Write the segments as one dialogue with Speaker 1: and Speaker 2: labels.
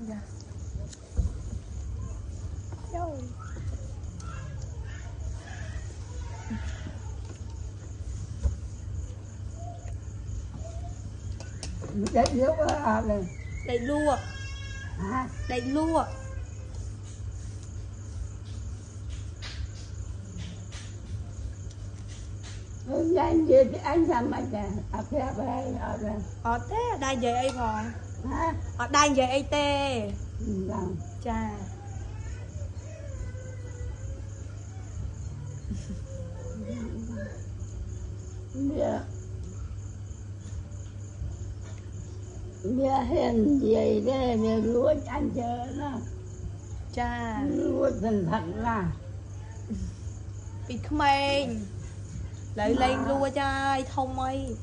Speaker 1: Dạ. Rồi.
Speaker 2: Để nước ở đây.
Speaker 1: Đầy lua.
Speaker 2: Hả?
Speaker 1: Đầy lua.
Speaker 2: Anh gì thì anh làm mà chả ở phía bên ở đây.
Speaker 1: Ở thế đây về ai rồi.
Speaker 2: Hả?
Speaker 1: Ở đây về ai tê.
Speaker 2: Vâng.
Speaker 1: Chà.
Speaker 2: Dạ. Dạ hiền gì đây về lúa anh chờ nó.
Speaker 1: Chà.
Speaker 2: Lúa tình thật là.
Speaker 1: Bị khmênh. Lại lên lua chai thông ơi.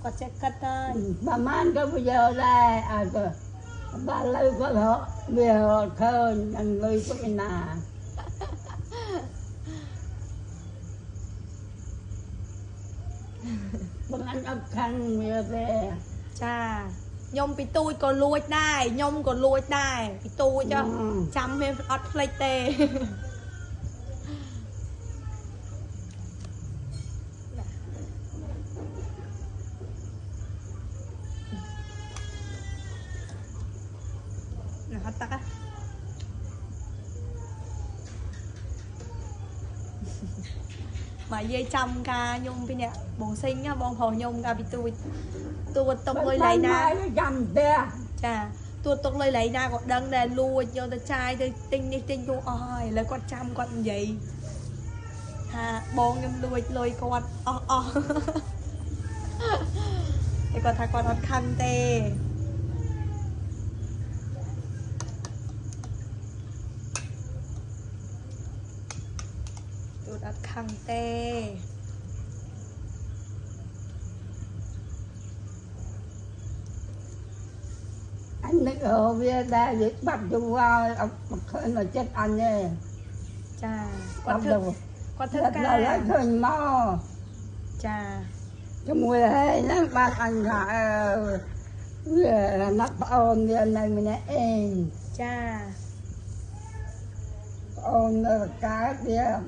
Speaker 1: Có chắc cắt ơi.
Speaker 2: Bà man có bây giờ đây à cơ. Bà lưu có họ bây giờ thơ anh lưu có cái nào. Bằng anh ấp khăn bây giờ.
Speaker 1: Chà. Nhông bị tôi còn lùi đai. Nhông còn lùi đai. Bị tôi cho. Chăm em ọt lấy tê. Nè hết tắc á. Mà dây trăm ca nhung bên nè bồn sinh á bồn hồ nhung ca bị tôi tục lôi lấy na chà tôi tục lôi lấy na còn đăng đèn lùa cho tôi trai tôi tinh đi tinh tôi ơi lấy con trăm con gì hà bồn nhung lùi con thì còn thằng con nó khăn tê tôi đặt khăn tê
Speaker 2: anh nói ở phía đây để bắt chung vào ông khơi là chết anh ấy
Speaker 1: chà
Speaker 2: con
Speaker 1: thức
Speaker 2: ca là khơi mò
Speaker 1: chà
Speaker 2: cái mùi hay nó bắt anh là nó ôn như này mình em
Speaker 1: chà
Speaker 2: ôn cá kia